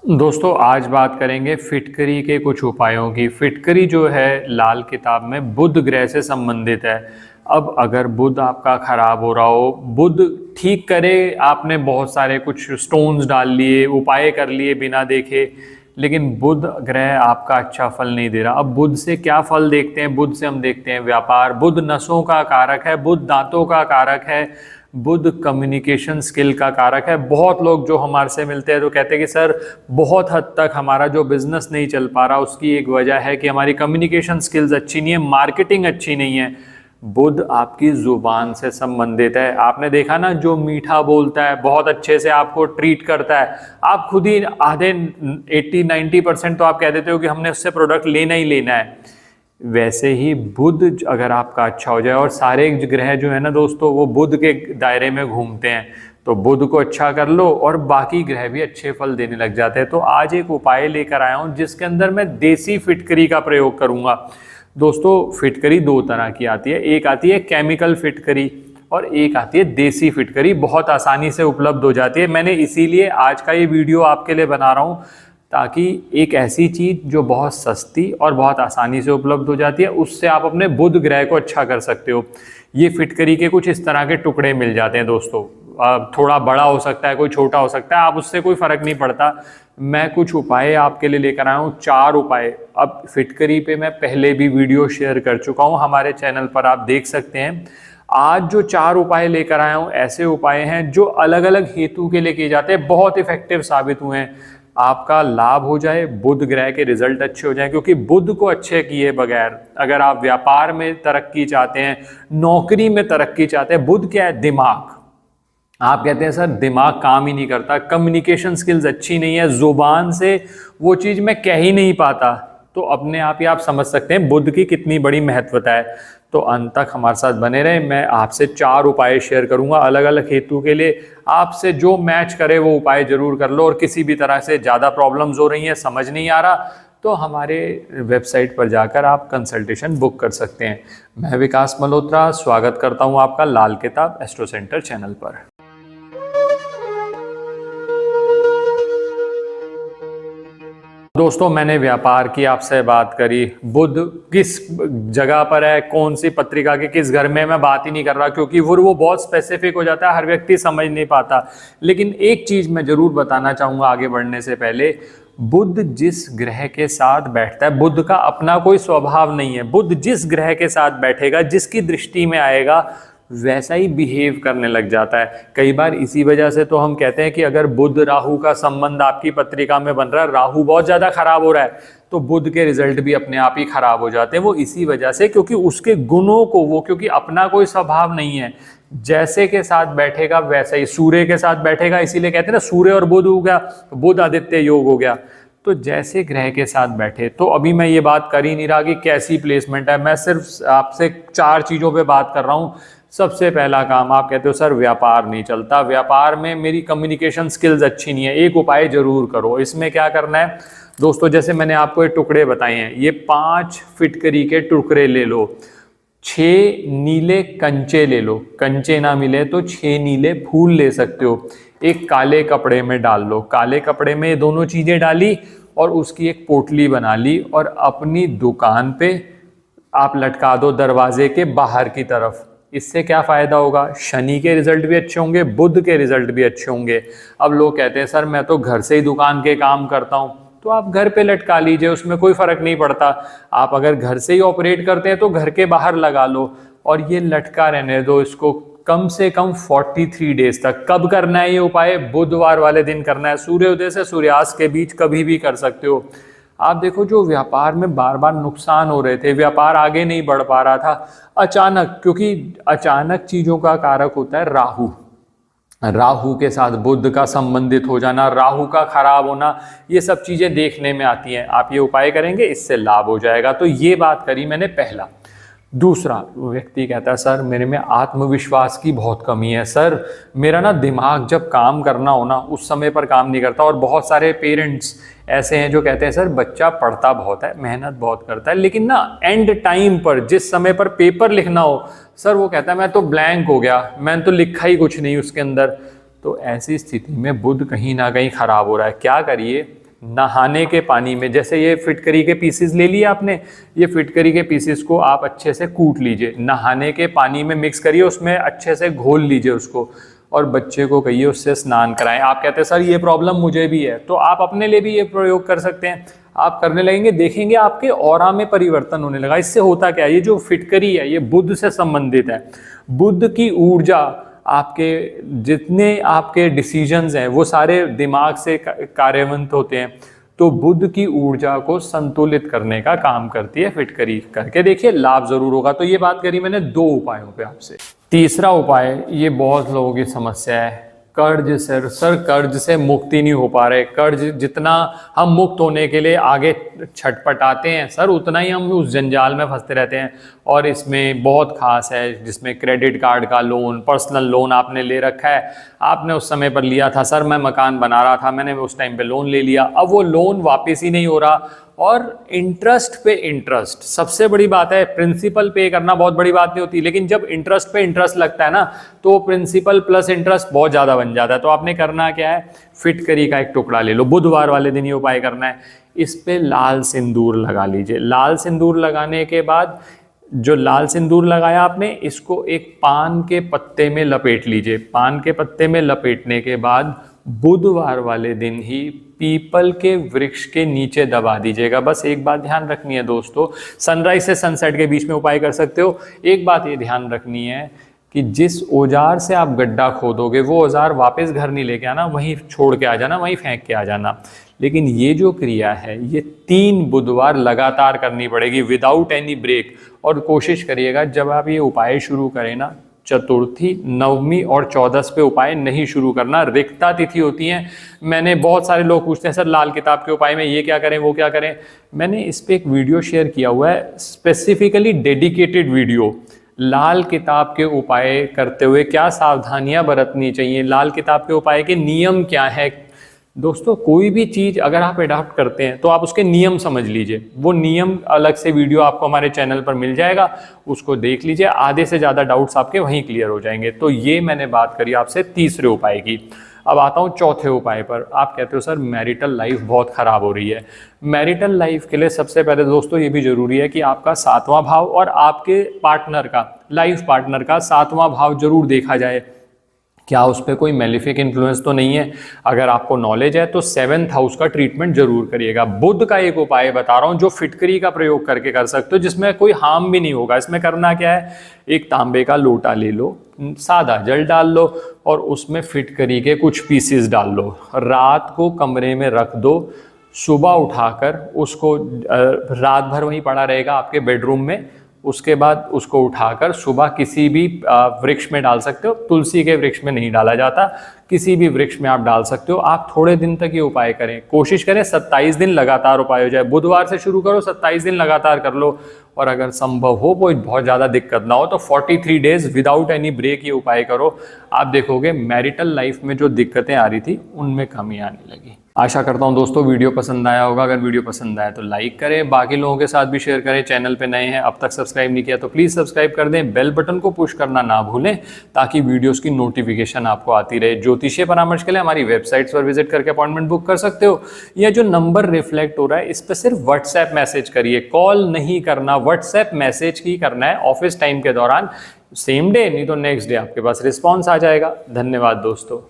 दोस्तों आज बात करेंगे फिटकरी के कुछ उपायों की। फिटकरी जो है लाल किताब में बुध ग्रह से संबंधित है। अब अगर बुध आपका खराब हो रहा हो, बुध ठीक करे, आपने बहुत सारे कुछ स्टोन्स डाल लिए, उपाय कर लिए बिना देखे, लेकिन बुध ग्रह आपका अच्छा फल नहीं दे रहा। अब बुध से क्या फल देखते हैं? बुध से हम देखते हैं व्यापार। बुध नसों का कारक है, बुध दांतों का कारक है, बुध कम्युनिकेशन स्किल का कारक है। बहुत लोग जो हमारे से मिलते हैं तो कहते हैं कि सर बहुत हद तक हमारा जो बिजनेस नहीं चल पा रहा, उसकी एक वजह है कि हमारी कम्युनिकेशन स्किल्स अच्छी नहीं है, मार्केटिंग अच्छी नहीं है। बुध आपकी जुबान से संबंधित है। आपने देखा ना, जो मीठा बोलता है, बहुत अच्छे से आपको ट्रीट करता है, आप खुद ही आधे 80-90% तो आप कह देते हो कि हमने उससे प्रोडक्ट लेना ही लेना है। वैसे ही बुध अगर आपका अच्छा हो जाए, और सारे ग्रह जो है ना दोस्तों वो बुध के दायरे में घूमते हैं, तो बुध को अच्छा कर लो और बाकी ग्रह भी अच्छे फल देने लग जाते हैं। तो आज एक उपाय लेकर आया हूं जिसके अंदर मैं देसी फिटकरी का प्रयोग करूंगा। दोस्तों फिटकरी दो तरह की आती है, एक आती है केमिकल फिटकरी और एक आती है देसी फिटकरी। बहुत आसानी से उपलब्ध हो जाती है। मैंने इसीलिए आज का ये वीडियो आपके लिए बना रहा हूँ, ताकि एक ऐसी चीज जो बहुत सस्ती और बहुत आसानी से उपलब्ध हो जाती है, उससे आप अपने बुध ग्रह को अच्छा कर सकते हो। ये फिटकरी के कुछ इस तरह के टुकड़े मिल जाते हैं दोस्तों। थोड़ा बड़ा हो सकता है, कोई छोटा हो सकता है, आप उससे कोई फर्क नहीं पड़ता। मैं कुछ उपाय आपके लिए लेकर आया हूँ, 4 उपाय। अब फिटकरी पे मैं पहले भी वीडियो शेयर कर चुका हूँ हमारे चैनल पर, आप देख सकते हैं। आज जो 4 उपाय लेकर आया हूँ ऐसे उपाय हैं जो अलग अलग हेतु के लिए किए जाते हैं, बहुत इफेक्टिव साबित हुए हैं। आपका लाभ हो जाए, बुध ग्रह के रिजल्ट अच्छे हो जाएं, क्योंकि बुध को अच्छे किए बगैर अगर आप व्यापार में तरक्की चाहते हैं, नौकरी में तरक्की चाहते हैं, बुध क्या है? दिमाग। आप कहते हैं सर दिमाग काम ही नहीं करता, कम्युनिकेशन स्किल्स अच्छी नहीं है, जुबान से वो चीज मैं कह ही नहीं पाता, तो अपने आप ही आप समझ सकते हैं बुध की कितनी बड़ी महत्वता है। तो अंत तक हमारे साथ बने रहे। मैं आपसे 4 उपाय शेयर करूंगा अलग अलग हेतु के लिए। आपसे जो मैच करे वो उपाय जरूर कर लो, और किसी भी तरह से ज़्यादा प्रॉब्लम्स हो रही हैं, समझ नहीं आ रहा, तो हमारे वेबसाइट पर जाकर आप कंसल्टेशन बुक कर सकते हैं। मैं विकास मल्होत्रा स्वागत करता हूं आपका लाल किताब एस्ट्रो सेंटर चैनल पर। दोस्तों मैंने व्यापार की आपसे बात करी, बुध किस जगह पर है, कौन सी पत्रिका के किस घर में, मैं बात ही नहीं कर रहा, क्योंकि वो बहुत स्पेसिफिक हो जाता है, हर व्यक्ति समझ नहीं पाता। लेकिन एक चीज मैं जरूर बताना चाहूंगा आगे बढ़ने से पहले, बुध जिस ग्रह के साथ बैठता है, बुध का अपना कोई स्वभाव नहीं है। बुध जिस ग्रह के साथ बैठेगा, जिसकी दृष्टि में आएगा, वैसा ही बिहेव करने लग जाता है। कई बार इसी वजह से तो हम कहते हैं कि अगर बुध राहु का संबंध आपकी पत्रिका में बन रहा है, राहु बहुत ज्यादा खराब हो रहा है, तो बुध के रिजल्ट भी अपने आप ही खराब हो जाते हैं। वो इसी वजह से, क्योंकि उसके गुणों को वो, क्योंकि अपना कोई स्वभाव नहीं है, जैसे के साथ बैठेगा वैसा ही। सूर्य के साथ बैठेगा, इसीलिए कहते हैं ना सूर्य और बुध हो गया, बुध आदित्य योग हो गया। तो जैसे ग्रह के साथ बैठे, तो अभी मैं ये बात कर ही नहीं रहा कि कैसी प्लेसमेंट है, मैं सिर्फ आपसे 4 चीजों पे बात कर रहा हूँ। सबसे पहला काम, आप कहते हो सर व्यापार नहीं चलता, व्यापार में मेरी कम्युनिकेशन स्किल्स अच्छी नहीं है, एक उपाय जरूर करो। इसमें क्या करना है दोस्तों, जैसे मैंने आपको ये टुकड़े बताए हैं, ये 5 फिटकरी के टुकड़े ले लो, 6 नीले कंचे ले लो, कंचे ना मिले तो 6 नीले फूल ले सकते हो, एक काले कपड़े में डाल लो, काले कपड़े में ये दोनों चीजें डाली और उसकी एक पोटली बना ली, और अपनी दुकान पे आप लटका दो दरवाजे के बाहर की तरफ। इससे क्या फायदा होगा? शनि के रिजल्ट भी अच्छे होंगे, बुध के रिजल्ट भी अच्छे होंगे। अब लोग कहते हैं सर मैं तो घर से ही दुकान के काम करता हूं, तो आप घर पे लटका लीजिए, उसमें कोई फर्क नहीं पड़ता। आप अगर घर से ही ऑपरेट करते हैं तो घर के बाहर लगा लो, और ये लटका रहने दो इसको कम से कम 43 डेज तक। कब करना है ये उपाय? बुधवार वाले दिन करना है, सूर्योदय से सूर्यास्त के बीच कभी भी कर सकते हो। आप देखो, जो व्यापार में बार बार नुकसान हो रहे थे, व्यापार आगे नहीं बढ़ पा रहा था, अचानक, क्योंकि अचानक चीजों का कारक होता है राहु, राहु के साथ बुध का संबंधित हो जाना, राहु का खराब होना, ये सब चीजें देखने में आती हैं। आप ये उपाय करेंगे, इससे लाभ हो जाएगा। तो ये बात करी मैंने पहला। दूसरा, व्यक्ति कहता है सर मेरे में आत्मविश्वास की बहुत कमी है, सर मेरा ना दिमाग जब काम करना हो ना उस समय पर काम नहीं करता। और बहुत सारे पेरेंट्स ऐसे हैं जो कहते हैं सर बच्चा पढ़ता बहुत है, मेहनत बहुत करता है, लेकिन ना एंड टाइम पर, जिस समय पर पेपर लिखना हो, सर वो कहता है मैं तो ब्लैंक हो गया, मैंने तो लिखा ही कुछ नहीं उसके अंदर। तो ऐसी स्थिति में बुध कहीं ना कहीं खराब हो रहा है। क्या करिए? नहाने के पानी में, जैसे ये फिटकरी के पीसेस ले लिए आपने, ये फिटकरी के पीसेस को आप अच्छे से कूट लीजिए, नहाने के पानी में मिक्स करिए, उसमें अच्छे से घोल लीजिए उसको, और बच्चे को कहिए उससे स्नान कराएं। आप कहते हैं सर ये प्रॉब्लम मुझे भी है, तो आप अपने लिए भी ये प्रयोग कर सकते हैं। आप करने लगेंगे, देखेंगे आपके ऑरा में परिवर्तन होने लगा। इससे होता क्या है, ये जो फिटकरी है ये बुध से संबंधित है। बुध की ऊर्जा, आपके जितने आपके डिसीजंस हैं वो सारे दिमाग से कार्यवंत होते हैं, तो बुध की ऊर्जा को संतुलित करने का काम करती है फिटकरी। करके देखिए, लाभ जरूर होगा। तो ये बात करी मैंने 2 उपायों पे आपसे। तीसरा उपाय, ये बहुत लोगों की समस्या है, कर्ज। सर कर्ज से मुक्ति नहीं हो पा रहे। कर्ज जितना हम मुक्त होने के लिए आगे छटपटाते हैं सर, उतना ही हम उस जंजाल में फंसते रहते हैं। और इसमें बहुत खास है, जिसमें क्रेडिट कार्ड का लोन, पर्सनल लोन आपने ले रखा है, आपने उस समय पर लिया था, सर मैं मकान बना रहा था, मैंने उस टाइम पे लोन ले लिया, अब वो लोन वापस ही नहीं हो रहा, और इंटरेस्ट पे इंटरेस्ट। सबसे बड़ी बात है, प्रिंसिपल पे करना बहुत बड़ी बात नहीं होती, लेकिन जब इंटरेस्ट पे इंटरेस्ट लगता है ना, तो प्रिंसिपल प्लस इंटरेस्ट बहुत ज़्यादा बन जाता है। तो आपने करना क्या है, फिटकरी का एक टुकड़ा ले लो, बुधवार वाले दिन ये उपाय करना है। इस पे लाल सिंदूर लगा लीजिए। लाल सिंदूर लगाने के बाद, जो लाल सिंदूर लगाया आपने, इसको एक पान के पत्ते में लपेट लीजिए। पान के पत्ते में लपेटने के बाद बुधवार वाले दिन ही पीपल के वृक्ष के नीचे दबा दीजिएगा। बस एक बात ध्यान रखनी है दोस्तों, सनराइज से सनसेट के बीच में उपाय कर सकते हो। एक बात ये ध्यान रखनी है कि जिस औजार से आप गड्ढा खोदोगे वो औजार वापस घर नहीं लेके आना, वहीं छोड़ के आ जाना, वहीं फेंक के आ जाना। लेकिन ये जो क्रिया है ये 3 बुधवार लगातार करनी पड़ेगी, विदाउट एनी ब्रेक। और कोशिश करिएगा जब आप ये उपाय शुरू करें ना, चतुर्थी, नवमी और 14 पे उपाय नहीं शुरू करना। रिक्ता तिथि होती है। मैंने, बहुत सारे लोग पूछते हैं सर लाल किताब के उपाय में ये क्या करें वो क्या करें। मैंने इस पे एक वीडियो शेयर किया हुआ है, स्पेसिफिकली डेडिकेटेड वीडियो, लाल किताब के उपाय करते हुए क्या सावधानियां बरतनी चाहिए, लाल किताब के उपाय के नियम क्या है। दोस्तों कोई भी चीज़ अगर आप अडॉप्ट करते हैं तो आप उसके नियम समझ लीजिए। वो नियम अलग से वीडियो आपको हमारे चैनल पर मिल जाएगा, उसको देख लीजिए, आधे से ज़्यादा डाउट्स आपके वहीं क्लियर हो जाएंगे। तो ये मैंने बात करी आपसे तीसरे उपाय की। अब आता हूँ चौथे उपाय पर। आप कहते हो सर मैरिटल लाइफ बहुत ख़राब हो रही है। मैरिटल लाइफ के लिए सबसे पहले दोस्तों ये भी ज़रूरी है कि आपका 7वां भाव और आपके पार्टनर का, लाइफ पार्टनर का 7वां भाव जरूर देखा जाए, क्या उस पर कोई मेलिफिक इन्फ्लुएंस तो नहीं है। अगर आपको नॉलेज है तो 7th हाउस का ट्रीटमेंट जरूर करिएगा। बुध का एक उपाय बता रहा हूँ जो फिटकरी का प्रयोग करके कर सकते हो, जिसमें कोई हार्म भी नहीं होगा। इसमें करना क्या है, एक तांबे का लोटा ले लो, सादा जल डाल लो और उसमें फिटकरी के कुछ पीसेस डाल लो, रात को कमरे में रख दो, सुबह उठाकर उसको, रात भर वहीं पड़ा रहेगा आपके बेडरूम में, उसके बाद उसको उठाकर सुबह किसी भी वृक्ष में डाल सकते हो। तुलसी के वृक्ष में नहीं डाला जाता, किसी भी वृक्ष में आप डाल सकते हो। आप थोड़े दिन तक ये उपाय करें, कोशिश करें 27 दिन लगातार उपाय हो जाए। बुधवार से शुरू करो, 27 दिन लगातार कर लो, और अगर संभव हो, कोई बहुत ज़्यादा दिक्कत ना हो, तो 43 डेज विदाउट एनी ब्रेक ये उपाय करो। आप देखोगे मैरिटल लाइफ में जो दिक्कतें आ रही थी उनमें कमी आने लगी। आशा करता हूं दोस्तों वीडियो पसंद आया होगा। अगर वीडियो पसंद आया तो लाइक करें, बाकी लोगों के साथ भी शेयर करें। चैनल पे नए हैं, अब तक सब्सक्राइब नहीं किया तो प्लीज़ सब्सक्राइब कर दें, बेल बटन को पुश करना ना भूलें ताकि वीडियोस की नोटिफिकेशन आपको आती रहे। ज्योतिषीय परामर्श के लिए हमारी वेबसाइट्स पर विजिट करके अपॉइंटमेंट बुक कर सकते हो। यह जो नंबर रिफ्लेक्ट हो रहा है इस पर सिर्फ व्हाट्सएप मैसेज करिए, कॉल नहीं करना, व्हाट्सएप मैसेज ही करना है ऑफिस टाइम के दौरान, सेम डे नहीं तो नेक्स्ट डे आपके पास रिस्पॉन्स आ जाएगा। धन्यवाद दोस्तों।